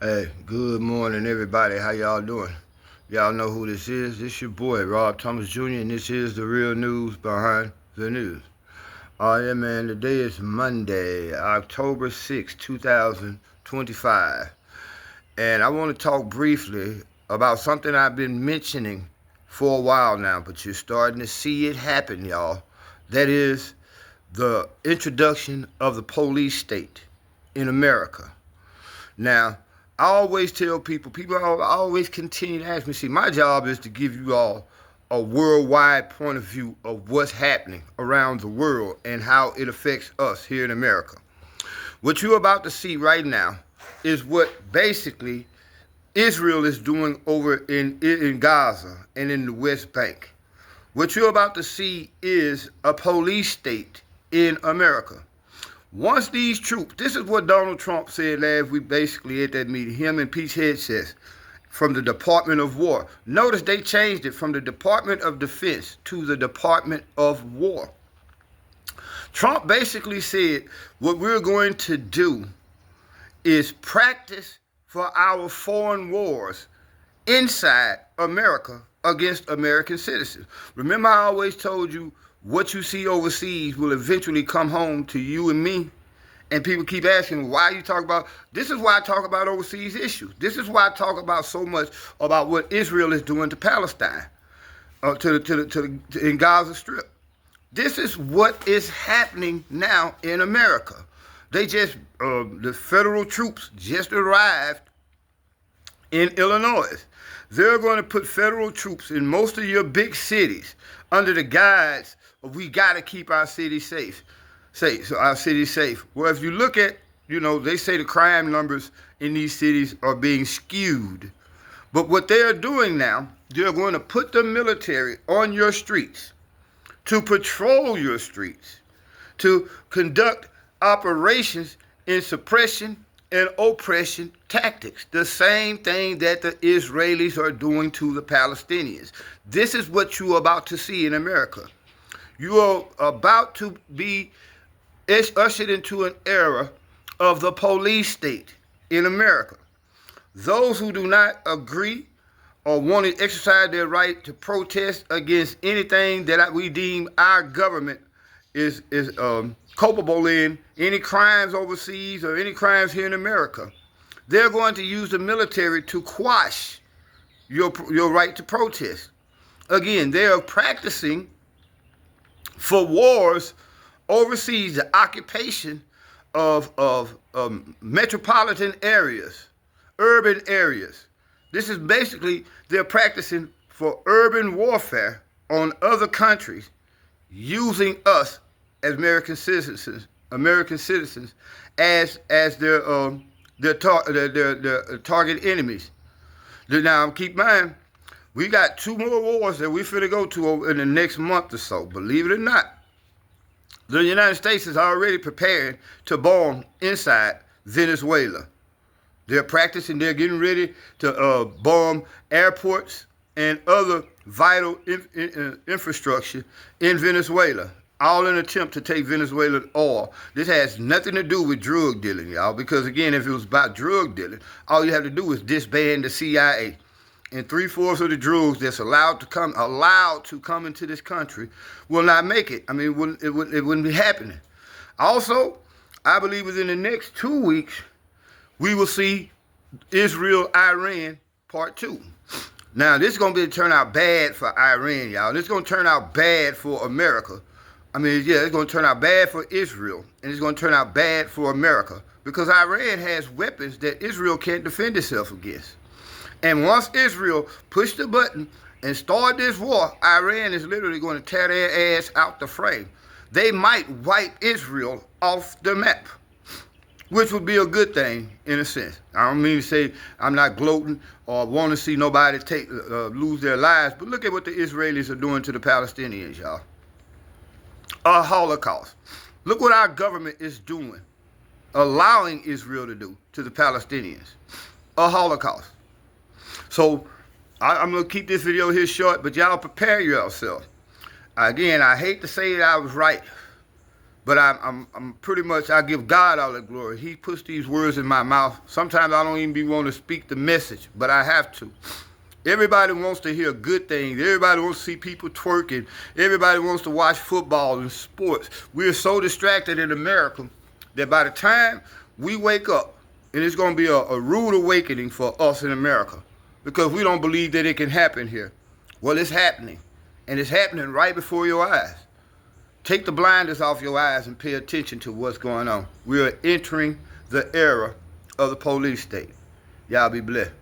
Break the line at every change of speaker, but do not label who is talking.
Hey, good morning, everybody. How y'all doing? Y'all know who this is. This your boy, Rob Thomas Jr., and this is the real news behind the news. Yeah, man. Today is Monday, October 6th, 2025. And I want to talk briefly about something I've been mentioning for a while now, but you're starting to see it happen, y'all. That is the introduction of the police state in America. Now, I always tell people always continue to ask me, see, my job is to give you all a worldwide point of view of what's happening around the world and how it affects us here in America. What you're about to see right now is what basically Israel is doing over in Gaza and in the West Bank. What you're about to see is a police state in America. Once these troops, this is what Donald Trump said last week, basically at that meeting, him and Pete Hegseth from the Department of War. Notice they changed it from the Department of Defense to the Department of War. Trump basically said what we're going to do is practice for our foreign wars inside America against American citizens. Remember, I always told you what you see overseas will eventually come home to you and me. And people keep asking, why you talk about, this is why I talk about overseas issues. This is why I talk about so much about what Israel is doing to Palestine, in Gaza Strip. This is what is happening now in America. The federal troops just arrived in Illinois. They're going to put federal troops in most of your big cities under the guise of we got to keep our cities safe. So our cities safe. Well, if you look at, they say the crime numbers in these cities are being skewed. But what they're doing now, they're going to put the military on your streets to patrol your streets, to conduct operations in suppression and oppression tactics. The same thing that the Israelis are doing to the Palestinians. This is what you're about to see in America. You are about to be ushered into an era of the police state in America. Those who do not agree or want to exercise their right to protest against anything that we deem our government is culpable in, any crimes overseas or any crimes here in America, they're going to use the military to quash your right to protest. Again, they are practicing for wars overseas, the occupation of metropolitan areas, urban areas. This is basically, they're practicing for urban warfare on other countries using us as American citizens as their target enemies. Now, keep in mind, we got 2 more wars that we're finna go to in the next month or so. Believe it or not, the United States is already preparing to bomb inside Venezuela. They're practicing, they're getting ready to bomb airports and other vital infrastructure in Venezuela, all in an attempt to take Venezuelan oil. This has nothing to do with drug dealing, y'all, because again, if it was about drug dealing, all you have to do is disband the CIA. And 3/4 of the drugs that's allowed to come into this country will not make it. I mean, it wouldn't be happening. Also, I believe within the next 2 weeks, we will see Israel-Iran Part 2. Now, this is going to turn out bad for Iran, y'all. This is going to turn out bad for America. I mean, yeah, it's going to turn out bad for Israel, and it's going to turn out bad for America because Iran has weapons that Israel can't defend itself against. And once Israel pushed the button and started this war, Iran is literally going to tear their ass out the frame. They might wipe Israel off the map, which would be a good thing in a sense. I don't mean to say I'm not gloating or want to see nobody lose their lives, but look at what the Israelis are doing to the Palestinians, y'all. A Holocaust. Look what our government is doing, allowing Israel to do to the Palestinians. A Holocaust. So I'm going to keep this video here short, but y'all prepare yourself. Again, I hate to say that I was right, But I'm pretty much, I give God all the glory. He puts these words in my mouth. Sometimes I don't even be wanting to speak the message, but I have to. Everybody wants to hear good things. Everybody wants to see people twerking. Everybody wants to watch football and sports. We're so distracted in America that by the time we wake up, and it's going to be a rude awakening for us in America, because we don't believe that it can happen here. Well, it's happening, and it's happening right before your eyes. Take the blinders off your eyes and pay attention to what's going on. We are entering the era of the police state. Y'all be blessed.